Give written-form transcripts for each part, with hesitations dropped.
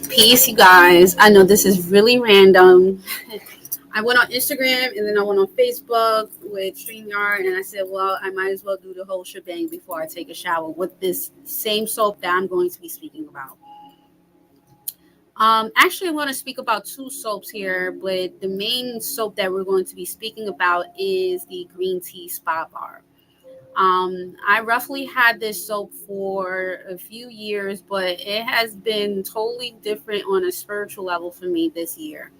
Peace, you guys. I know this is really random. I went on Instagram and then I went on Facebook with StreamYard and I said, well, I might as well do the whole shebang before I take a shower with this same soap that I'm going to be speaking about. Actually, I want to speak about two soaps here, but the main soap that we're going to be speaking about is the Green Tea Spa Bar. I roughly had this soap for a few years, but it has been totally different on a spiritual level for me this year.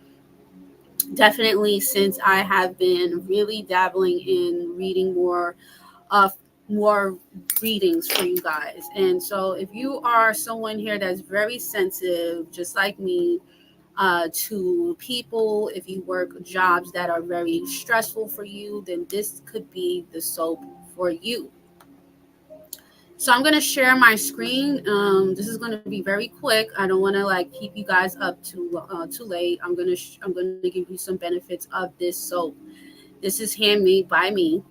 Definitely since I have been really dabbling in reading uh, more readings for you guys. And so if you are someone here that's very sensitive, just like me, to people, if you work jobs that are very stressful for you, then this could be the soap for you. So I'm gonna share my screen. This is gonna be very quick. I don't want to like keep you guys up too late. I'm gonna give you some benefits of this soap. This is handmade by me.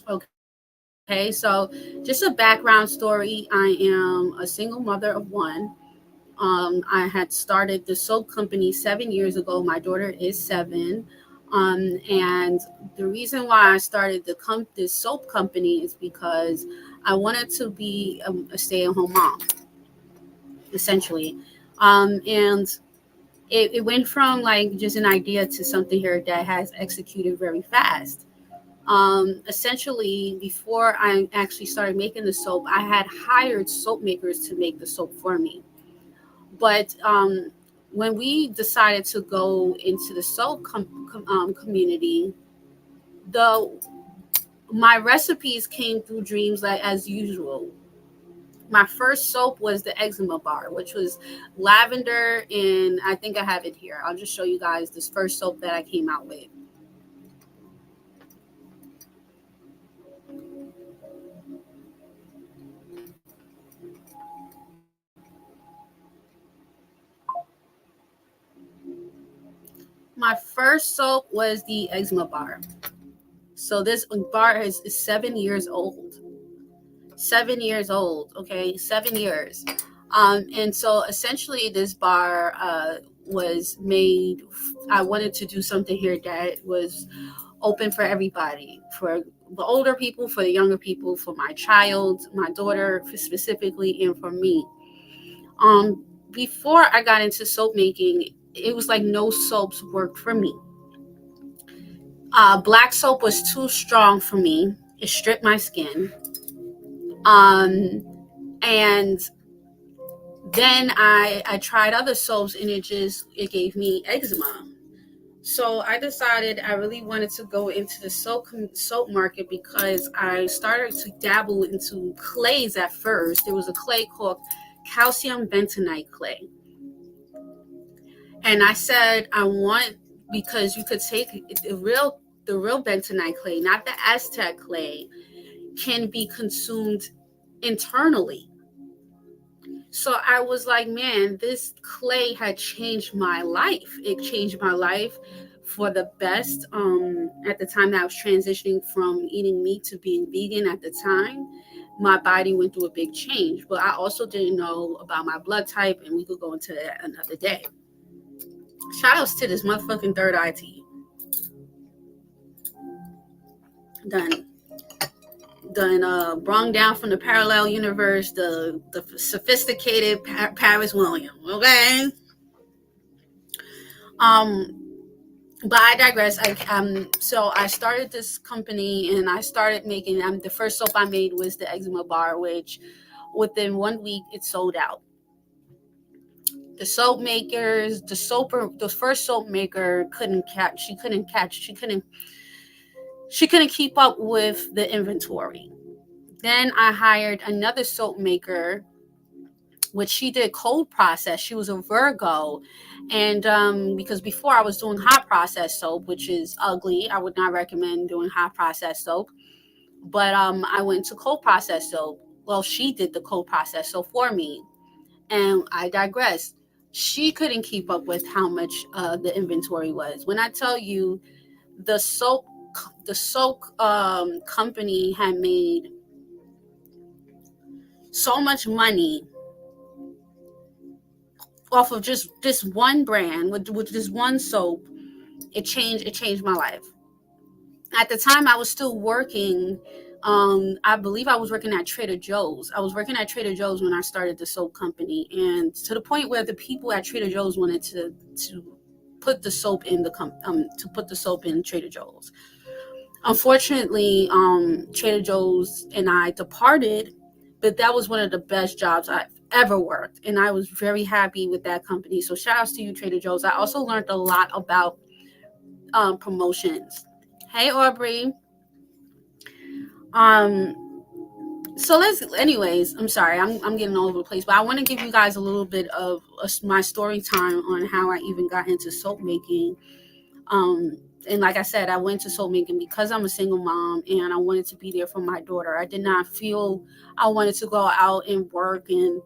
Okay, so just a background story. I am a single mother of one. I had started the soap company 7 years ago. My daughter is 7. And the reason why I started this soap company is because I wanted to be a stay-at-home mom, essentially. And it went from like just an idea to something here that has executed very fast. Essentially, before I actually started making the soap, I had hired soap makers to make the soap for me. But when we decided to go into the community, the my recipes came through dreams like as usual. My first soap was the eczema bar, which was lavender, and I think I have it here. I'll just show you guys this first soap that I came out with. My first soap was the eczema bar. So this bar is 7 years old. 7 years old, okay, 7 years. And so essentially, this bar was made. I wanted to do something here that was open for everybody, for the older people, for the younger people, for my child, my daughter specifically, and for me. Before I got into soap making, it was like no soaps worked for me. Black soap was too strong for me. It stripped my skin. Um, and then I tried other soaps and it gave me eczema. So I decided I really wanted to go into the soap market because I started to dabble into clays at first. There was a clay called calcium bentonite clay. And I said I want, because you could take the real bentonite clay, not the Aztec clay, can be consumed internally. So I was like, man, this clay had changed my life. It changed my life for the best. At the time that I was transitioning from eating meat to being vegan at the time, my body went through a big change. But I also didn't know about my blood type, and we could go into that another day. Shout outs to this motherfucking third eye to you. Done. Brung down from the parallel universe, the sophisticated Paris William. Okay. Um, but I digress. So I started this company and I started making. The first soap I made was the eczema bar, which within 1 week it sold out. The soap makers, the first soap maker couldn't catch. She couldn't catch. She couldn't keep up with the inventory. Then I hired another soap maker, which she did cold process. She was a Virgo. And because before I was doing hot process soap, which is ugly, I would not recommend doing hot process soap. But I went to cold process soap. Well, she did the cold process soap for me. And I digress. She couldn't keep up with how much the inventory was. When I tell you the soap company had made so much money off of just this one brand with just one soap. It changed my life. At the time, I was still working. I believe I was working at Trader Joe's. I was working at Trader Joe's when I started the soap company, and to the point where the people at Trader Joe's wanted to put the soap in Trader Joe's. Unfortunately, Trader Joe's and I departed, but that was one of the best jobs I've ever worked, and I was very happy with that company. So shout outs to you, Trader Joe's. I also learned a lot about promotions. Hey, Aubrey. So anyways, I'm sorry, I'm getting all over the place, but I want to give you guys a little bit of my story time on how I even got into soap making. And like I said, I went to soap making because I'm a single mom and I wanted to be there for my daughter. I did not feel I wanted to go out and work and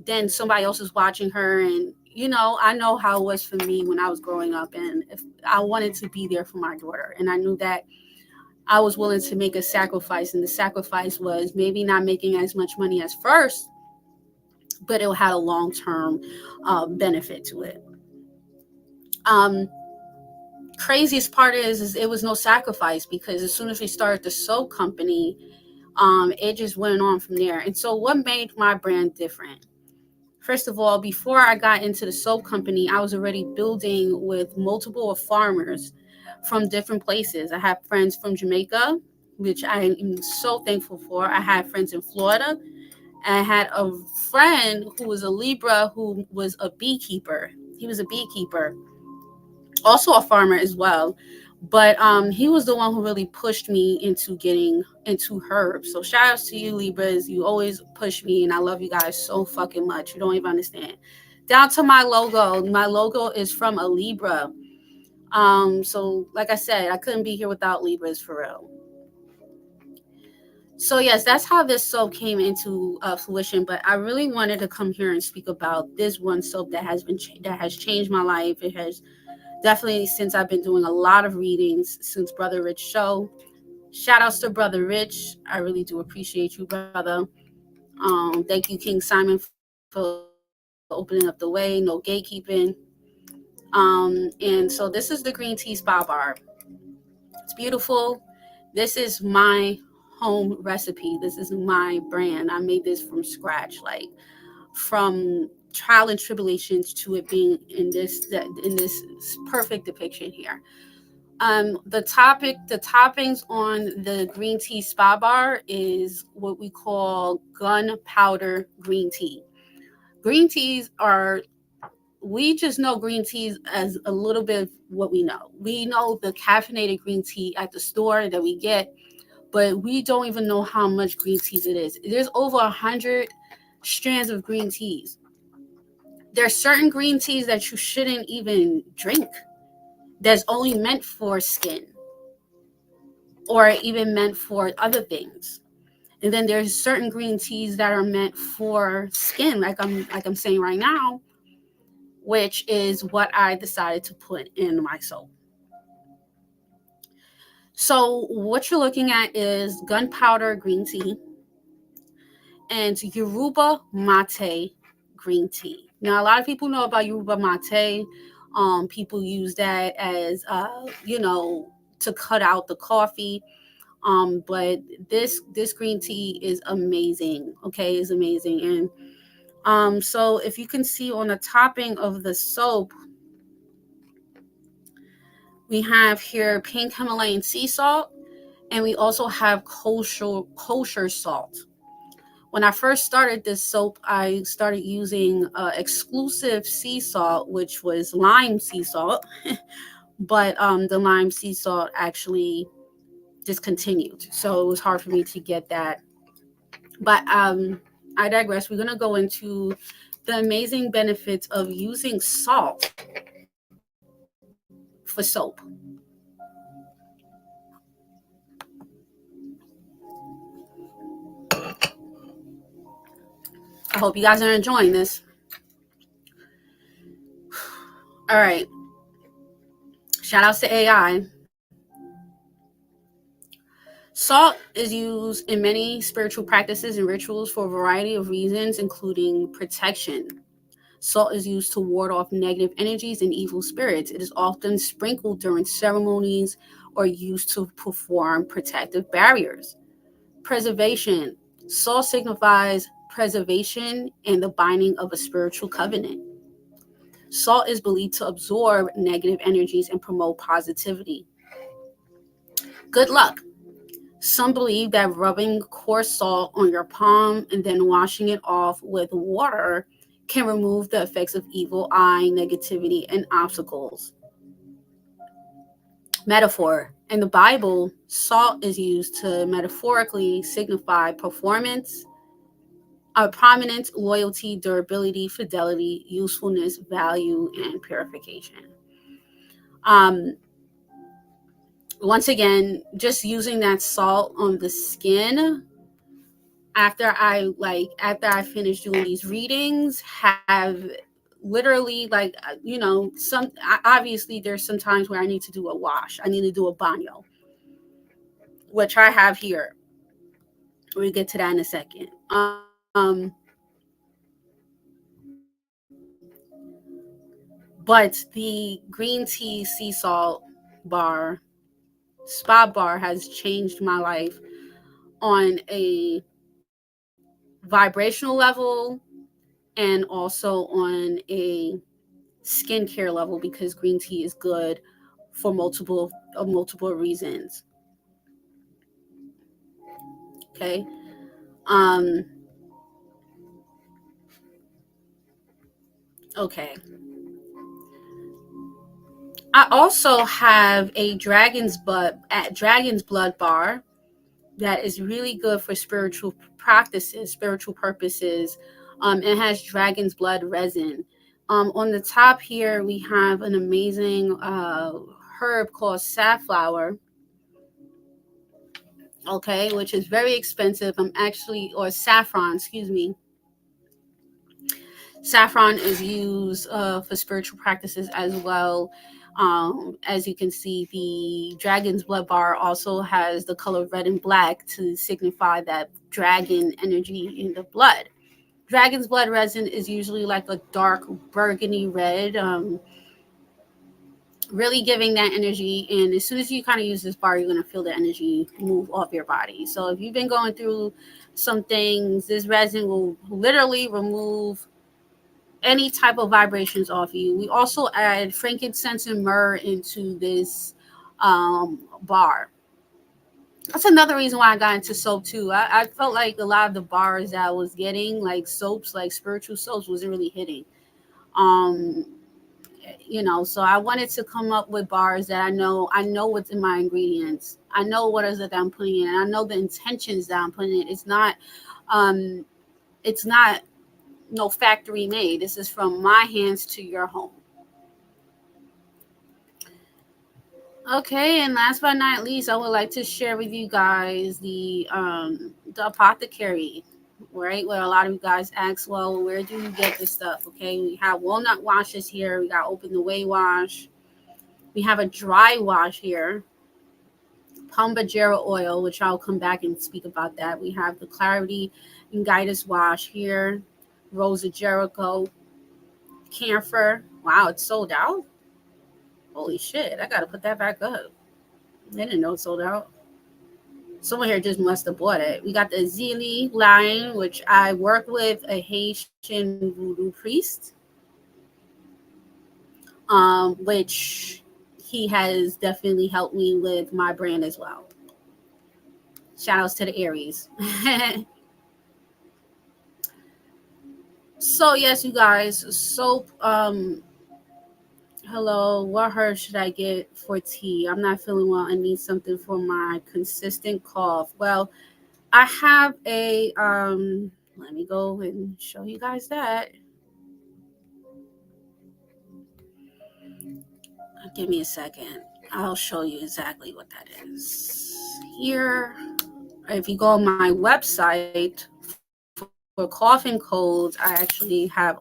then somebody else is watching her. And, I know how it was for me when I was growing up, and if I wanted to be there for my daughter. And I knew that I was willing to make a sacrifice, and the sacrifice was maybe not making as much money as first, but it had a long-term benefit to it. Craziest part is it was no sacrifice, because as soon as we started the soap company, it just went on from there. And so what made my brand different? First of all, before I got into the soap company, I was already building with multiple farmers from different places. I have friends from Jamaica, which I am so thankful for. I had friends in Florida. I had a friend who was a Libra who was a beekeeper. He was a beekeeper, also a farmer as well. But he was the one who really pushed me into getting into herbs. So shout outs to you, Libras. You always push me, and I love you guys so fucking much. You don't even understand. Down to my logo. My logo is from a Libra. So like I said, I couldn't be here without Libras, for real. So yes, that's how this soap came into fruition. But I really wanted to come here and speak about this one soap that has changed my life. It has definitely, since I've been doing a lot of readings since Brother Rich show. Shout outs to Brother Rich. I really do appreciate you, brother. Thank you, King Simon, for opening up the way. No gatekeeping. And so this is the green tea spa bar. It's beautiful. This is my home recipe. This is my brand. I made this from scratch, like from trial and tribulations to it being in this perfect depiction here. The toppings on the green tea spa bar is what we call gunpowder green tea. Green teas we just know green teas as a little bit of what we know. We know the caffeinated green tea at the store that we get, but we don't even know how much green teas it is. There's over 100 strands of green teas. There's certain green teas that you shouldn't even drink. That's only meant for skin or even meant for other things. And then there's certain green teas that are meant for skin, like I'm saying right now, which is what I decided to put in my soap. So what you're looking at is gunpowder green tea and yerba mate green tea. Now, a lot of people know about yerba mate. People use that as, to cut out the coffee. But this green tea is amazing. Okay, is amazing. And so if you can see on the topping of the soap, we have here pink Himalayan sea salt, and we also have kosher salt. When I first started this soap, I started using exclusive sea salt, which was lime sea salt. But the lime sea salt actually discontinued, so it was hard for me to get that. But I digress. We're going to go into the amazing benefits of using salt for soap. I hope you guys are enjoying this. All right. Shout outs to AI. Salt is used in many spiritual practices and rituals for a variety of reasons, including protection. Salt is used to ward off negative energies and evil spirits. It is often sprinkled during ceremonies or used to perform protective barriers. Preservation. Salt signifies preservation and the binding of a spiritual covenant. Salt is believed to absorb negative energies and promote positivity. Good luck. Some believe that rubbing coarse salt on your palm and then washing it off with water can remove the effects of evil eye, negativity, and obstacles. Metaphor. In the Bible, salt is used to metaphorically signify performance, prominence, loyalty, durability, fidelity, usefulness, value, and purification. Once again, just using that salt on the skin after I finish doing these readings have literally some obviously there's some times where I need to do a wash. I need to do a baño, which I have here. We'll get to that in a second. But the green tea sea salt bar, spa bar, has changed my life on a vibrational level and also on a skincare level, because green tea is good for multiple reasons. Okay. Okay. I also have a dragon's blood bar that is really good for spiritual practices, spiritual purposes. It has dragon's blood resin. On the top here, we have an amazing herb called safflower. Okay, which is very expensive. Or saffron, excuse me. Saffron is used for spiritual practices as well. As you can see, the dragon's blood bar also has the color red and black to signify that dragon energy in the blood. Dragon's blood resin is usually like a dark burgundy red, really giving that energy. And as soon as you kind of use this bar, you're going to feel the energy move off your body. So if you've been going through some things, this resin will literally remove any type of vibrations off you. We also add frankincense and myrrh into this bar. That's another reason why I got into soap too. I felt like a lot of the bars that I was getting, like soaps, like spiritual soaps, wasn't really hitting. So I wanted to come up with bars that I know what's in my ingredients. I know what is it that I'm putting in, and I know the intentions that I'm putting in. It's not no factory made. This is from my hands to your home. Okay, and last but not least, I would like to share with you guys the apothecary, right? Where a lot of you guys ask, well, where do you get this stuff? Okay, we have walnut washes here. We got open the way wash. We have a dry wash here. Pumbajara oil, which I'll come back and speak about that. We have the Clarity and Guidance wash here. Rose of Jericho, camphor. Wow, it's sold out. Holy shit, I gotta put that back up. I didn't know it sold out. Someone here just must have bought it. We got the Zili line, which I work with a Haitian voodoo priest, which he has definitely helped me with my brand as well. Shout outs to the Aries. So yes, you guys, soap. Hello, what herb should I get for tea? I'm not feeling well. I need something for my consistent cough. Well, I have a let me go and show you guys that. Give me a second. I'll show you exactly what that is. Here, if you go on my website for cough and colds, I actually have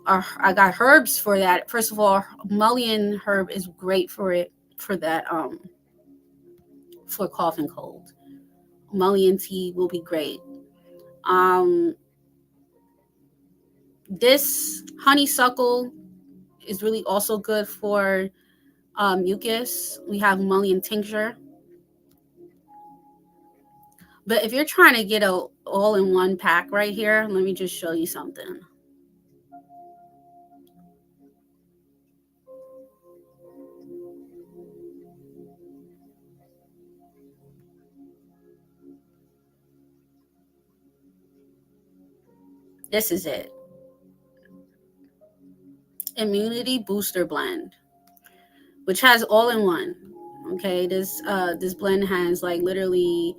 I got herbs for that. First of all, mullein herb is great for that for cough and cold. Mullein tea will be great. This honeysuckle is really also good for mucus. We have mullein tincture. But if you're trying to get a all-in-one pack right here, let me just show you something. This is it. Immunity Booster Blend, which has all-in-one. Okay, this blend has like literally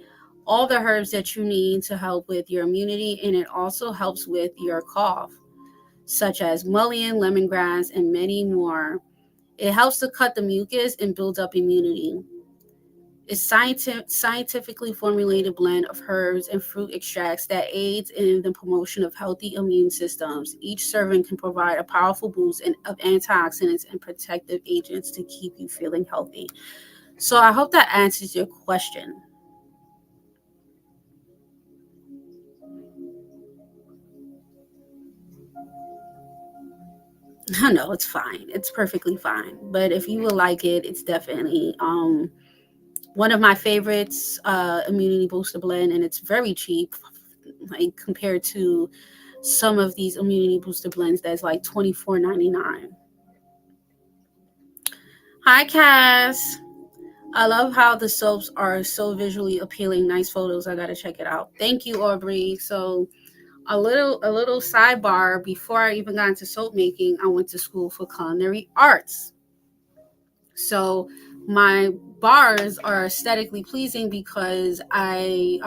all the herbs that you need to help with your immunity, and it also helps with your cough, such as mullein, lemongrass, and many more. It helps to cut the mucus and build up immunity. It's scientifically formulated blend of herbs and fruit extracts that aids in the promotion of healthy immune systems. Each serving can provide a powerful boost of antioxidants and protective agents to keep you feeling healthy. So I hope that answers your question. No, it's fine. It's perfectly fine. But if you would like it, it's definitely one of my favorites, immunity booster blend, and it's very cheap, like compared to some of these immunity booster blends that's like $24.99. Hi, Cass. I love how the soaps are so visually appealing. Nice photos. I gotta check it out. Thank you, Aubrey. So a little sidebar. Before I even got into soap making, I went to school for culinary arts. So my bars are aesthetically pleasing because I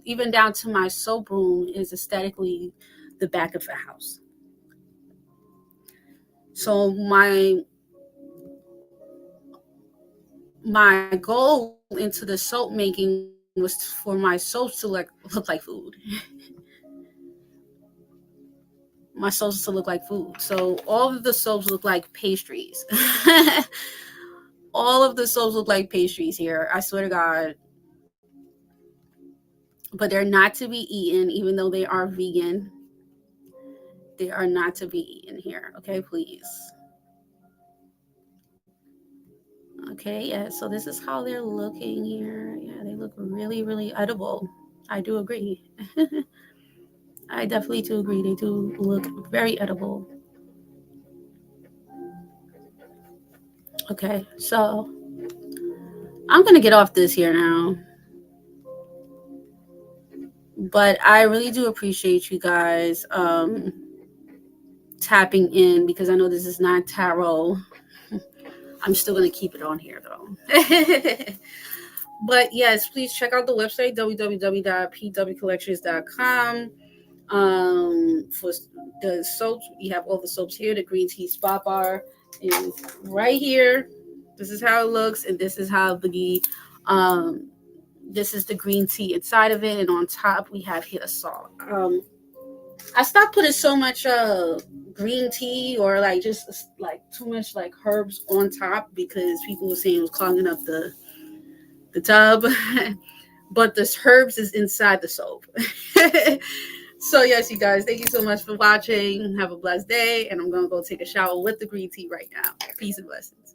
even down to my soap room is aesthetically the back of the house. So my goal into the soap making was for my soaps to look like food. My soaps to look like food. So all of the soaps look like pastries. All of the soaps look like pastries here. I swear to God. But they're not to be eaten, even though they are vegan. They are not to be eaten here. Okay, please. Okay, yeah, so this is how they're looking here. Yeah, they look really, really edible. I do agree. I definitely do agree. They do look very edible. Okay, so I'm going to get off this here now. But I really do appreciate you guys tapping in, because I know this is not tarot. I'm still going to keep it on here, though. But yes, please check out the website, www.pwcollections.com. For the soaps, we have all the soaps here. The green tea spot bar is right here. This is how it looks, and this is how this is the green tea inside of it, and on top we have here salt. I stopped putting so much green tea or like just like too much like herbs on top because people were saying it was clogging up the tub. But the herbs is inside the soap. So yes, you guys, thank you so much for watching. Have a blessed day, and I'm gonna go take a shower with the green tea right now. Peace and blessings.